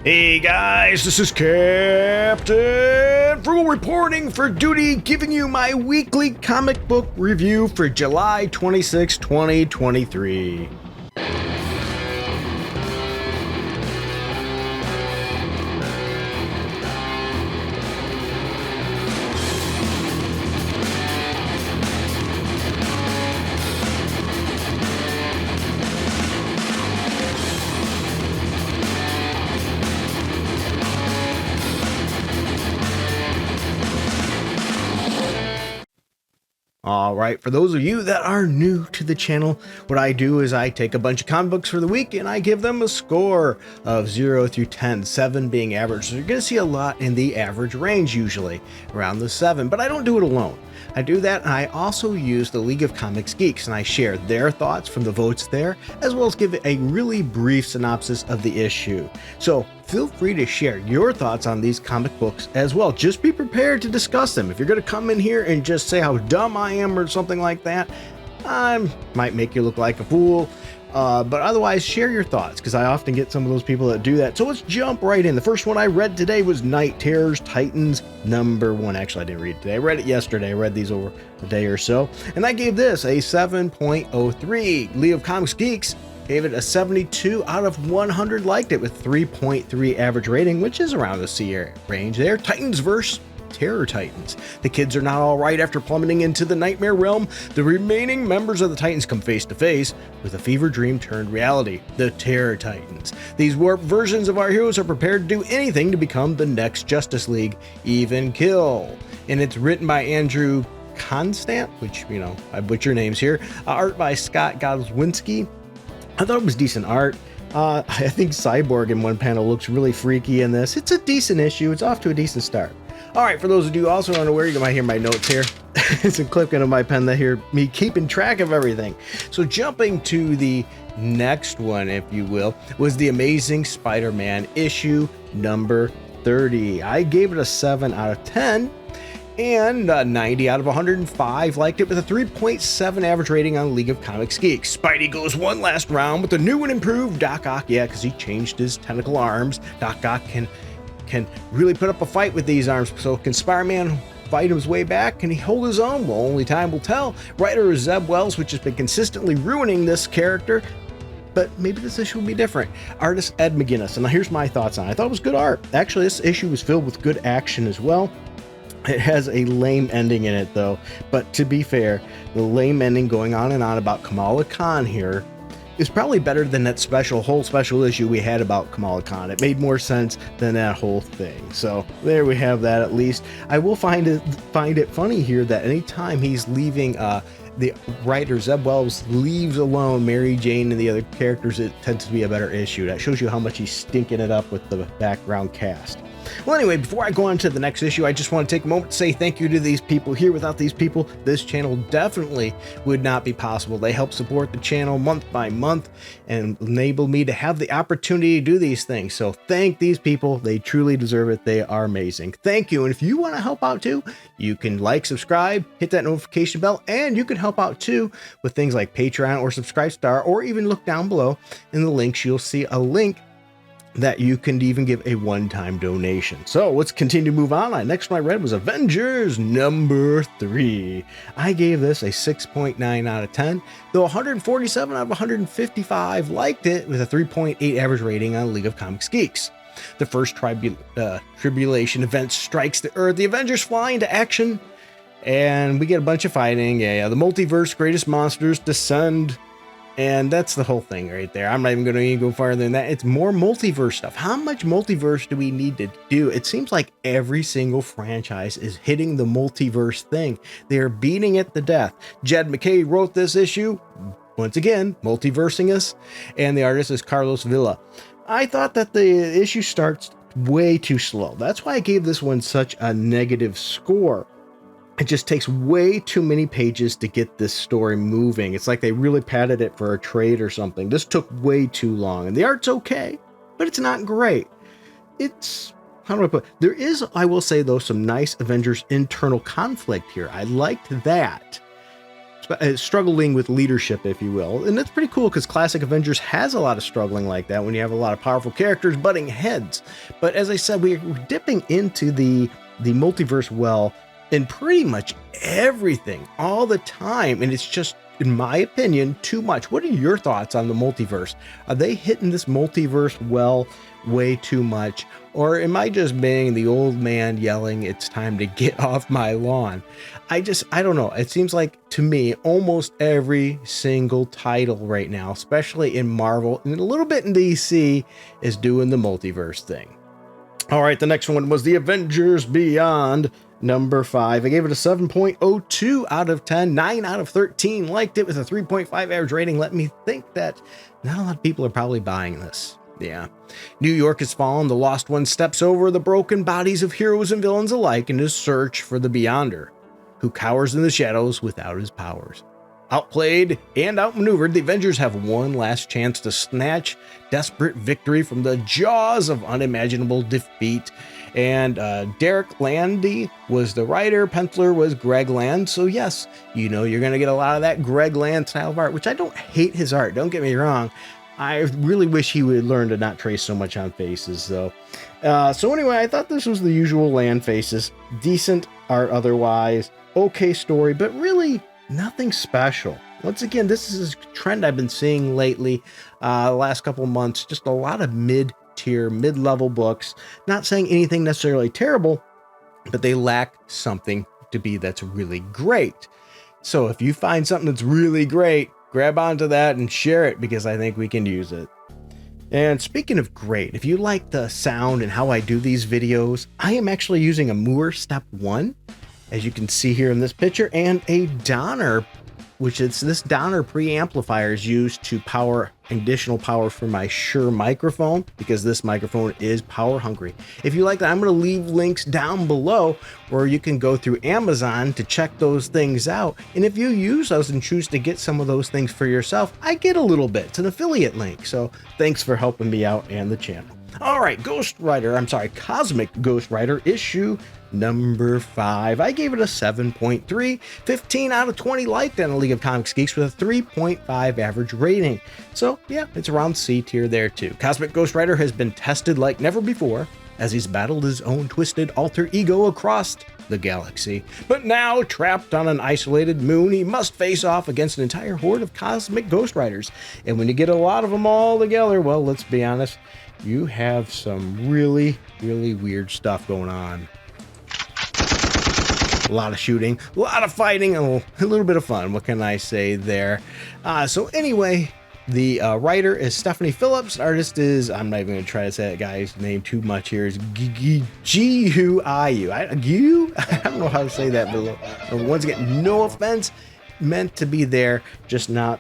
Hey guys, this is Captain Frugal reporting for duty, giving you my weekly comic book review for July 26, 2023. Alright, for those of you that are new to the channel, what I do is I take a bunch of comic books for the week and I give them a score of 0 through 10, 7 being average. So you're going to see a lot in the average range usually, around the 7, but I don't do it alone. I do that and I also use the League of Comics Geeks and I share their thoughts from the votes there, as well as give a really brief synopsis of the issue. So feel free to share your thoughts on these comic books as well. Just be prepared to discuss them. If you're going to come in here and just say how dumb I am or something like that, I might make you look like a fool. But otherwise, share your thoughts, because I often get some of those people that do that. So let's jump right in. The first one I read today was Night Terrors Titans #1. Actually, I didn't read it today. I read it yesterday. I read these over a day or so. And I gave this a 7.03. League of Comics Geeks gave it a 72 out of 100. Liked it with 3.3 average rating, which is around the C range there. Titans vs. Terror Titans. The kids are not all right after plummeting into the nightmare realm. The remaining members of the Titans come face to face with a fever dream turned reality, the Terror Titans. These warped versions of our heroes are prepared to do anything to become the next Justice League, even kill. And it's written by Andrew Constant, which, you know, I butcher names here. Art by Scott Goldwinski. I thought it was decent art. I think Cyborg in one panel looks really freaky in this. It's a decent issue. It's off to a decent start. All right, for those of you also unaware, you might hear my notes here. It's a clicking of my pen that hear me keeping track of everything. So jumping to the next one, if you will, was the Amazing Spider-Man issue number 30. I gave it a 7 out of 10 and 90 out of 105. Liked it with a 3.7 average rating on League of Comics Geeks. Spidey goes one last round with the new and improved Doc Ock. Yeah, because he changed his tentacle arms. Doc Ock can really put up a fight with these arms. So can Spider-Man fight his way back? Can he hold his own? Well, only time will tell. Writer is Zeb Wells, which has been consistently ruining this character, but maybe this issue will be different. Artist Ed McGuinness, and now here's my thoughts on it. I thought it was good art. Actually, this issue was filled with good action as well. It has a lame ending in it though, but to be fair, the lame ending going on and on about Kamala Khan here is probably better than that whole special issue we had about Kamala Khan. It made more sense than that whole thing. So there we have that. At least I will find it funny here that anytime he's leaving, the writer Zeb Wells leaves alone Mary Jane and the other characters, it tends to be a better issue. That shows you how much he's stinking it up with the background cast. Well, anyway, before I go on to the next issue, I just want to take a moment to say thank you to these people here. Without these people, this channel definitely would not be possible. They help support the channel month by month and enable me to have the opportunity to do these things. So thank these people. They truly deserve it. They are amazing. Thank you. And if you want to help out too, you can like, subscribe, hit that notification bell, and you can help out too with things like Patreon or Subscribe Star, or even look down below in the links. You'll see a link that you can even give a one-time donation. So let's continue to move on. Next one I read was Avengers #3. I gave this a 6.9 out of 10, though 147 out of 155 liked it with a 3.8 average rating on League of Comics Geeks. The first tribulation event strikes the Earth. The Avengers fly into action, and we get a bunch of fighting. Yeah, the multiverse greatest monsters descend. And that's the whole thing right there. I'm not even going to go farther than that. It's more multiverse stuff. How much multiverse do we need to do? It seems like every single franchise is hitting the multiverse thing. They're beating it to death. Jed McKay wrote this issue, once again, multiversing us, and the artist is Carlos Villa. I thought that the issue starts way too slow. That's why I gave this one such a negative score. It just takes way too many pages to get this story moving. It's like they really padded it for a trade or something. This took way too long, and the art's okay, but it's not great. It's, how do I put it? There is, I will say though, some nice Avengers internal conflict here. I liked that. struggling with leadership, if you will. And it's pretty cool because classic Avengers has a lot of struggling like that when you have a lot of powerful characters butting heads. But as I said, we're dipping into the multiverse well in pretty much everything all the time. And it's just, in my opinion, too much. What are your thoughts on the multiverse? Are they hitting this multiverse well way too much? Or am I just being the old man yelling, it's time to get off my lawn? I don't know. It seems like, to me, almost every single title right now, especially in Marvel and a little bit in DC, is doing the multiverse thing. All right, the next one was the Avengers Beyond, number 5. I gave it a 7.02 out of 10, 9 out of 13. Liked it with a 3.5 average rating. Let me think that not a lot of people are probably buying this. Yeah. New York has fallen. The Lost One steps over the broken bodies of heroes and villains alike in his search for the Beyonder, who cowers in the shadows without his powers. Outplayed and outmaneuvered, the Avengers have one last chance to snatch desperate victory from the jaws of unimaginable defeat. And Derek Landy was the writer. Penciler was Greg Land. So yes, you know you're going to get a lot of that Greg Land style of art, which I don't hate his art. Don't get me wrong. I really wish he would learn to not trace so much on faces, though. So anyway, I thought this was the usual Land faces. Decent art otherwise. Okay story, but really nothing special. Once again, this is a trend I've been seeing lately, last couple months. Just a lot of mid-tier, mid-level books. Not saying anything necessarily terrible, but they lack something to be that's really great. So if you find something that's really great, grab onto that and share it, because I think we can use it. And speaking of great, if you like the sound and how I do these videos, I am actually using a Moore Step 1, as you can see here in this picture, and a Donner, which is this Donner preamplifier is used to power additional power for my Shure microphone, because this microphone is power hungry. If you like that, I'm going to leave links down below where you can go through Amazon to check those things out. And if you use those and choose to get some of those things for yourself, I get a little bit. It's an affiliate link. So thanks for helping me out and the channel. All right, Cosmic Ghost Rider issue number 5. I gave it a 7.3, 15 out of 20 liked on a League of Comics Geeks with a 3.5 average rating. So yeah, it's around C tier there too. Cosmic Ghost Rider has been tested like never before as he's battled his own twisted alter ego across the galaxy. But now, trapped on an isolated moon, he must face off against an entire horde of cosmic Ghost Riders. And when you get a lot of them all together, well, let's be honest, you have some really, really weird stuff going on. A lot of shooting, a lot of fighting, and a little bit of fun. What can I say there? So anyway, the writer is Stephanie Phillips. Artist is, I'm not even going to try to say that guy's name too much here, is G-U-I-U. I don't know how to say that, but once again, no offense meant to be there, just not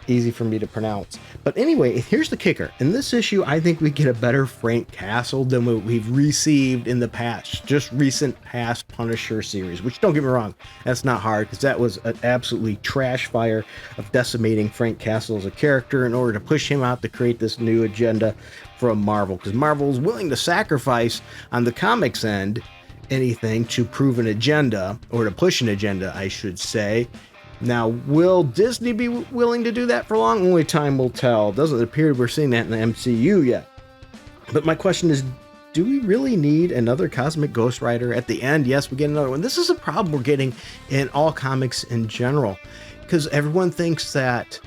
easy for me to pronounce. But anyway, here's the kicker. In this issue, I think we get a better Frank Castle than what we've received in the past, just recent past Punisher series, which, don't get me wrong, that's not hard, because that was an absolutely trash fire of decimating Frank Castle as a character in order to push him out to create this new agenda from Marvel, because Marvel is willing to sacrifice on the comics end anything to prove an agenda, or to push an agenda, I should say. Now, will Disney be willing to do that for long? Only time will tell. Doesn't appear we're seeing that in the MCU yet. But my question is, do we really need another Cosmic Ghost Rider at the end? Yes, we get another one. This is a problem we're getting in all comics in general, because everyone thinks that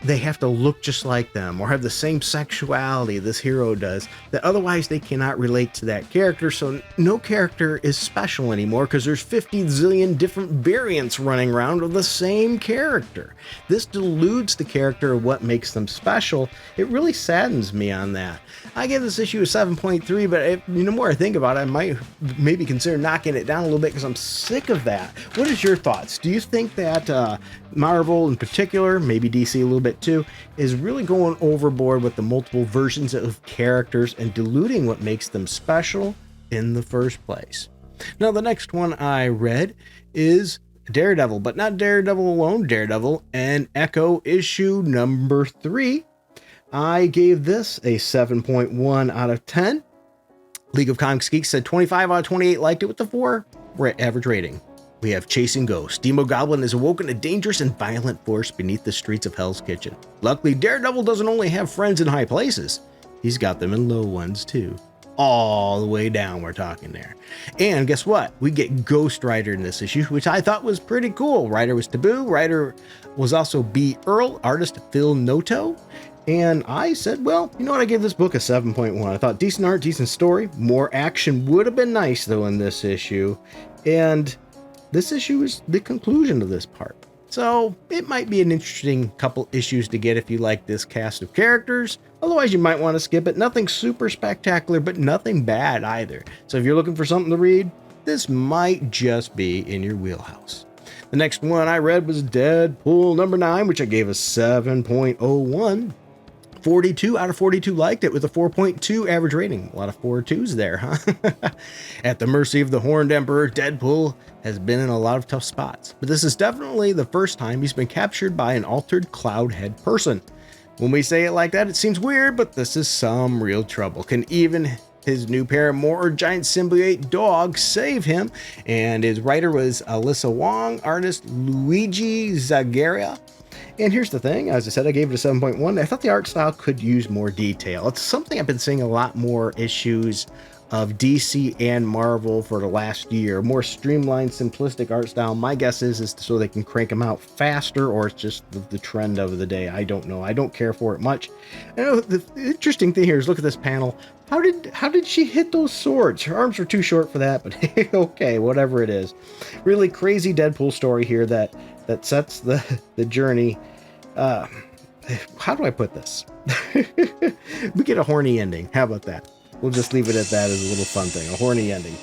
they have to look just like them or have the same sexuality this hero does, that otherwise they cannot relate to that character. So no character is special anymore because there's 50 zillion different variants running around of the same character. This dilutes the character of what makes them special. It really saddens me on that. I give this issue a 7.3, but the more I think about it, I might maybe consider knocking it down a little bit because I'm sick of that. What is your thoughts? Do you think that Marvel in particular, maybe DC a little bit too, is really going overboard with the multiple versions of characters and diluting what makes them special in the first place? Now, the next one I read is Daredevil, but not Daredevil alone, Daredevil and Echo issue number 3. I gave this a 7.1 out of 10. League of Comics Geeks said 25 out of 28 liked it with the 4 average rating. we have Chasing Ghosts. Demogoblin is awoken a dangerous and violent force beneath the streets of Hell's Kitchen. Luckily, Daredevil doesn't only have friends in high places, he's got them in low ones too. All the way down, we're talking there. And guess what? We get Ghost Rider in this issue, which I thought was pretty cool. Writer was Taboo. Writer was also B. Earl. Artist Phil Noto. And I said, well, you know what? I gave this book a 7.1. I thought decent art, decent story. More action would have been nice, though, in this issue. And this issue is the conclusion of this part. So it might be an interesting couple issues to get if you like this cast of characters. Otherwise, you might want to skip it. Nothing super spectacular, but nothing bad either. So if you're looking for something to read, this might just be in your wheelhouse. The next one I read was Deadpool number 9, which I gave a 7.01. 42 out of 42 liked it with a 4.2 average rating. A lot of 4.2s there, huh? At the mercy of the Horned Emperor, Deadpool has been in a lot of tough spots, but this is definitely the first time he's been captured by an altered cloud head person. When we say it like that, it seems weird, but this is some real trouble. Can even his new paramour or giant symbiote dog save him? And his writer was Alyssa Wong, artist Luigi Zagaria. And here's the thing, as I said, I gave it a 7.1. I thought the art style could use more detail. It's something I've been seeing a lot more issues of DC and Marvel for the last year. More streamlined, simplistic art style. My guess is so they can crank them out faster, or it's just the trend of the day. I don't know. I don't care for it much. I know the interesting thing here is look at this panel. How did she hit those swords? Her arms were too short for that, but okay, whatever it is. Really crazy Deadpool story here that sets the journey. How do I put this? We get a horny ending. How about that? We'll just leave it at that as a little fun thing, a horny ending.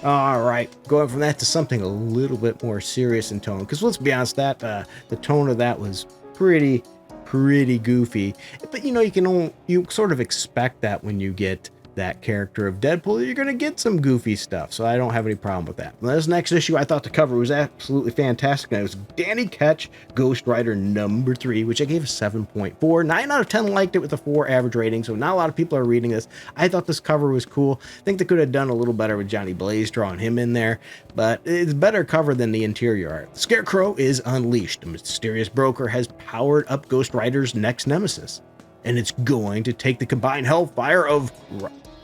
All right, going from that to something a little bit more serious in tone, because let's be honest, that the tone of that was pretty goofy. But you know, you sort of expect that when you get that character of Deadpool, you're going to get some goofy stuff, so I don't have any problem with that. This next issue, I thought the cover was absolutely fantastic, and it was Danny Ketch, Ghost Rider number 3, which I gave a 7.4. 9 out of 10 liked it with a 4 average rating, so not a lot of people are reading this. I thought this cover was cool. I think they could have done a little better with Johnny Blaze drawing him in there, but it's better cover than the interior art. Scarecrow is unleashed. A mysterious broker has powered up Ghost Rider's next nemesis, and it's going to take the combined hellfire of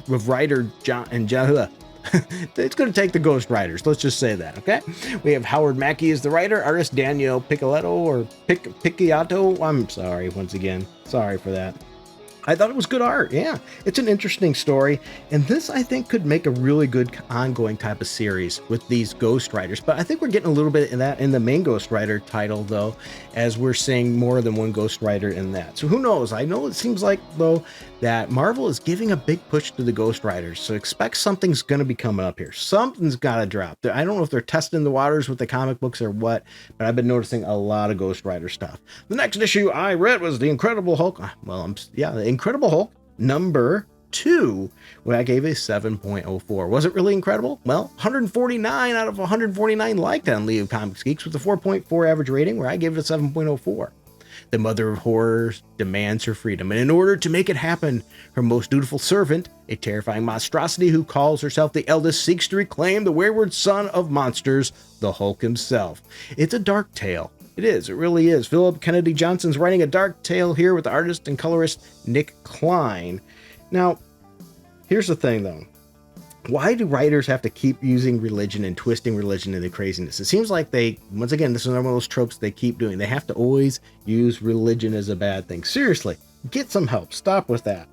Rider John and Jahua. It's going to take the Ghost Riders. Let's just say that, okay? We have Howard Mackey as the writer, artist Daniel Piccoletto or Picciotto. I'm sorry once again. Sorry for that. I thought it was good art. Yeah, it's an interesting story. And this, I think, could make a really good ongoing type of series with these Ghost Riders. But I think we're getting a little bit of that in the main Ghost Rider title, though, as we're seeing more than one Ghost Rider in that. So who knows? I know it seems like, though, that Marvel is giving a big push to the Ghost Riders. So expect something's going to be coming up here. Something's got to drop. I don't know if they're testing the waters with the comic books or what, but I've been noticing a lot of Ghost Rider stuff. The next issue I read was The Incredible Hulk. The Incredible Hulk number 2, where I gave a 7.04. Was it really incredible? Well, 149 out of 149 liked on Leo Comics Geeks with a 4.4 average rating, where I gave it a 7.04. The mother of horrors demands her freedom, and in order to make it happen, her most dutiful servant, a terrifying monstrosity who calls herself the Eldest, seeks to reclaim the wayward son of monsters, the Hulk himself. It's a dark tale. It is. It really is. Philip Kennedy Johnson's writing a dark tale here with the artist and colorist Nick Klein. Now, here's the thing, though. Why do writers have to keep using religion and twisting religion into craziness? It seems like once again, this is one of those tropes they keep doing. They have to always use religion as a bad thing. Seriously, get some help. Stop with that.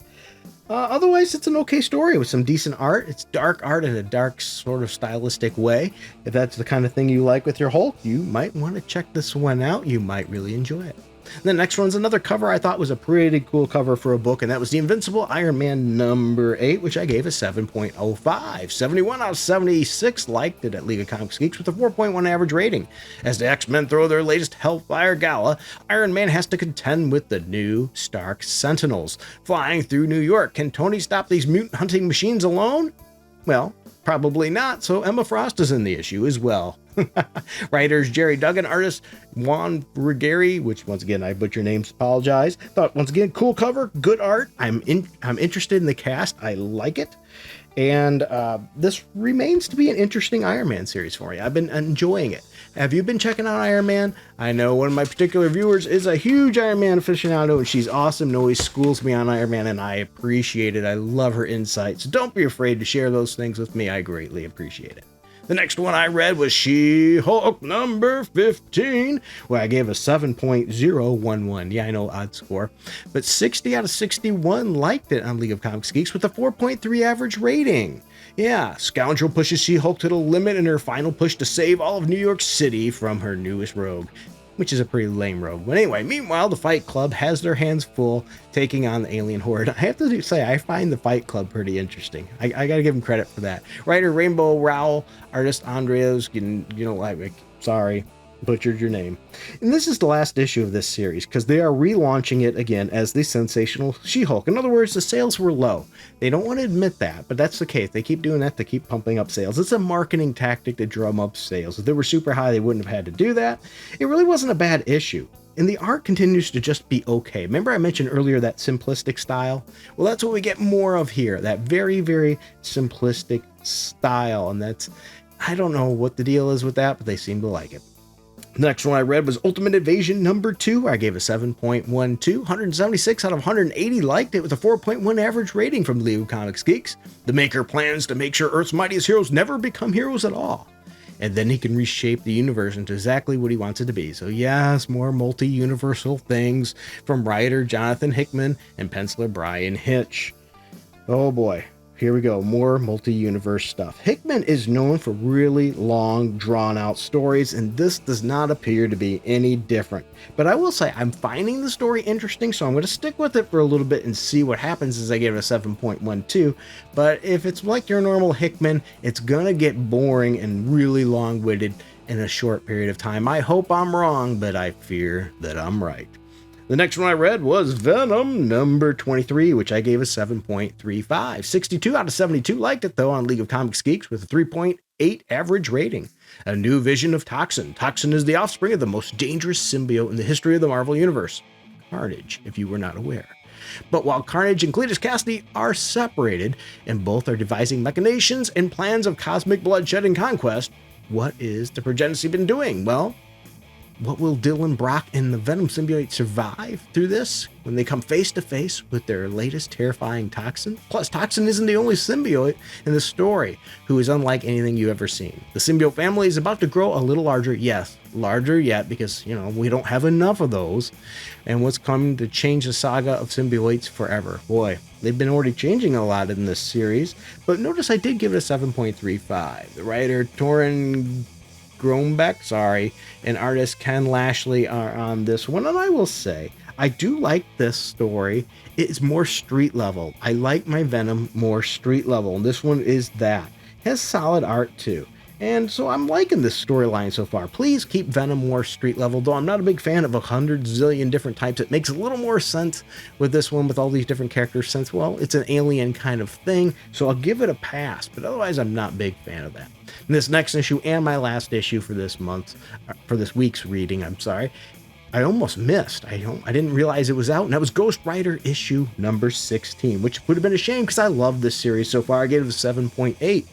Otherwise, it's an okay story with some decent art. It's dark art in a dark sort of stylistic way. If that's the kind of thing you like with your Hulk, you might want to check this one out. You might really enjoy it. The next one's another cover I thought was a pretty cool cover for a book, and that was The Invincible Iron Man number 8, which I gave a 7.05. 71 out of 76 liked it at League of Comics Geeks with a 4.1 average rating. As the X-Men throw their latest Hellfire Gala, Iron Man has to contend with the new Stark Sentinels. Flying through New York, can Tony stop these mutant hunting machines alone? Well, probably not, so Emma Frost is in the issue as well. Writers Jerry Duggan, artist Juan Ruggieri, which once again I butcher names, apologize. Thought once again cool cover, good art. I'm interested in the cast. I like it. And this remains to be an interesting Iron Man series for me. I've been enjoying it. Have you been checking out Iron Man? I know one of my particular viewers is a huge Iron Man aficionado, and she's awesome and always schools me on Iron Man, and I appreciate it. I love her insights. So don't be afraid to share those things with me. I greatly appreciate it. The next one I read was She-Hulk number 15, where I gave a 7.011. Yeah, I know, odd score. But 60 out of 61 liked it on League of Comics Geeks with a 4.3 average rating. Yeah, Scoundrel pushes She-Hulk to the limit in her final push to save all of New York City from her newest rogue, which is a pretty lame rogue. But anyway, meanwhile, the Fight Club has their hands full taking on the alien horde. I have to say, I find the Fight Club pretty interesting. I gotta give them credit for that. Writer Rainbow Rowell, artist Andreas, sorry, butchered your name. And this is the last issue of this series because they are relaunching it again as the Sensational She-Hulk. In other words, the sales were low. They don't want to admit that, but that's the case. They keep doing that to keep pumping up sales. It's a marketing tactic to drum up sales. If they were super high, they wouldn't have had to do that. It really wasn't a bad issue. And the art continues to just be okay. Remember I mentioned earlier that simplistic style? Well, that's what we get more of here. That very, very simplistic style. And that's, I don't know what the deal is with that, but they seem to like it. The next one I read was Ultimate Invasion number 2. I gave a 7.12. 176 out of 180 liked it with a 4.1 average rating from League of Comics Geeks. The maker plans to make sure Earth's mightiest heroes never become heroes at all. And then he can reshape the universe into exactly what he wants it to be. So yes, more multi-universal things from writer Jonathan Hickman and penciler Brian Hitch. Oh boy. Here we go, more multi-universe stuff. Hickman is known for really long, drawn-out stories, and this does not appear to be any different. But I will say, I'm finding the story interesting, so I'm going to stick with it for a little bit and see what happens as I give it a 7.12. But if it's like your normal Hickman, it's going to get boring and really long-winded in a short period of time. I hope I'm wrong, but I fear that I'm right. The next one I read was Venom number 23, which I gave a 7.35. 62 out of 72 liked it, though, on League of Comics Geeks with a 3.8 average rating. A new vision of Toxin. Toxin is the offspring of the most dangerous symbiote in the history of the Marvel Universe. Carnage, if you were not aware. But while Carnage and Cletus Cassidy are separated, and both are devising machinations and plans of cosmic bloodshed and conquest, what is the progeny been doing? Well, what will Dylan, Brock, and the Venom symbiote survive through this when they come face to face with their latest terrifying Toxin? Plus, Toxin isn't the only symbiote in the story who is unlike anything you've ever seen. The symbiote family is about to grow a little larger. Yes, larger yet because, we don't have enough of those. And what's coming to change the saga of symbiotes forever? Boy, they've been already changing a lot in this series. But notice I did give it a 7.35. The writer, Torrin Grombeck, and artist Ken Lashley are on this one, and I will say I do like this story. It's more street level. I like my Venom more street level, and this one is that. It has solid art too. And so I'm liking this storyline so far. Please keep Venom more street level, though I'm not a big fan of 100 zillion different types. It makes a little more sense with this one with all these different characters since, well, it's an alien kind of thing. So I'll give it a pass, but otherwise I'm not a big fan of that. And this next issue and my last issue for this week's reading, I almost missed. I didn't realize it was out, and that was Ghost Rider issue number 16, which would have been a shame because I love this series so far. I gave it a 7.8.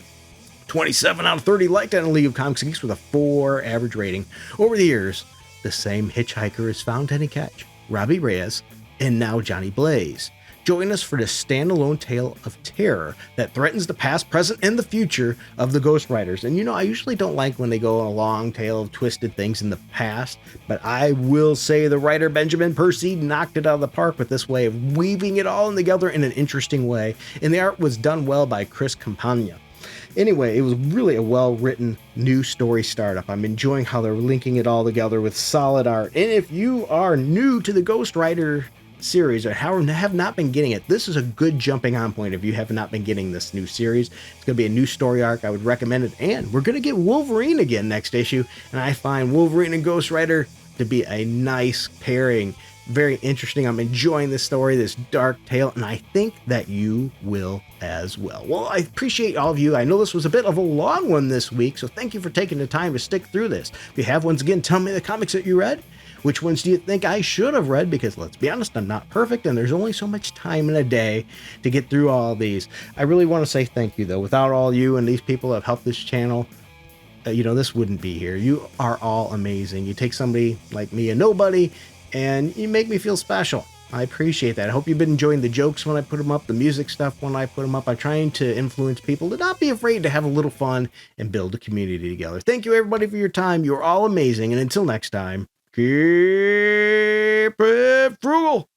27 out of 30 liked it in League of Comics Geeks with a 4 average rating. Over the years, the same hitchhiker is found to catch, Robbie Reyes, and now Johnny Blaze. Join us for this standalone tale of terror that threatens the past, present, and the future of the Ghost Riders. And I usually don't like when they go on a long tale of twisted things in the past, but I will say the writer Benjamin Percy knocked it out of the park with this way of weaving it all together in an interesting way, and the art was done well by Chris Campagna. Anyway, it was really a well-written new story startup. I'm enjoying how they're linking it all together with solid art. And if you are new to the Ghost Rider series or have not been getting it, this is a good jumping on point if you have not been getting this new series. It's going to be a new story arc. I would recommend it. And we're going to get Wolverine again next issue. And I find Wolverine and Ghost Rider to be a nice pairing very interesting. I'm enjoying this story, this dark tale, and I think that you will as well. Well, I appreciate all of you. I know this was a bit of a long one this week, so thank you for taking the time to stick through this. If you have, once again, tell me the comics that you read. Which ones do you think I should have read? Because let's be honest, I'm not perfect, and there's only so much time in a day to get through all of these. I really want to say thank you, though. Without all you and these people that have helped this channel, this wouldn't be here. You are all amazing. You take somebody like me, a nobody, and you make me feel special. I appreciate that. I hope you've been enjoying the jokes when I put them up, the music stuff when I put them up. I'm trying to influence people to not be afraid to have a little fun and build a community together. Thank you, everybody, for your time. You're all amazing. And until next time, keep it frugal.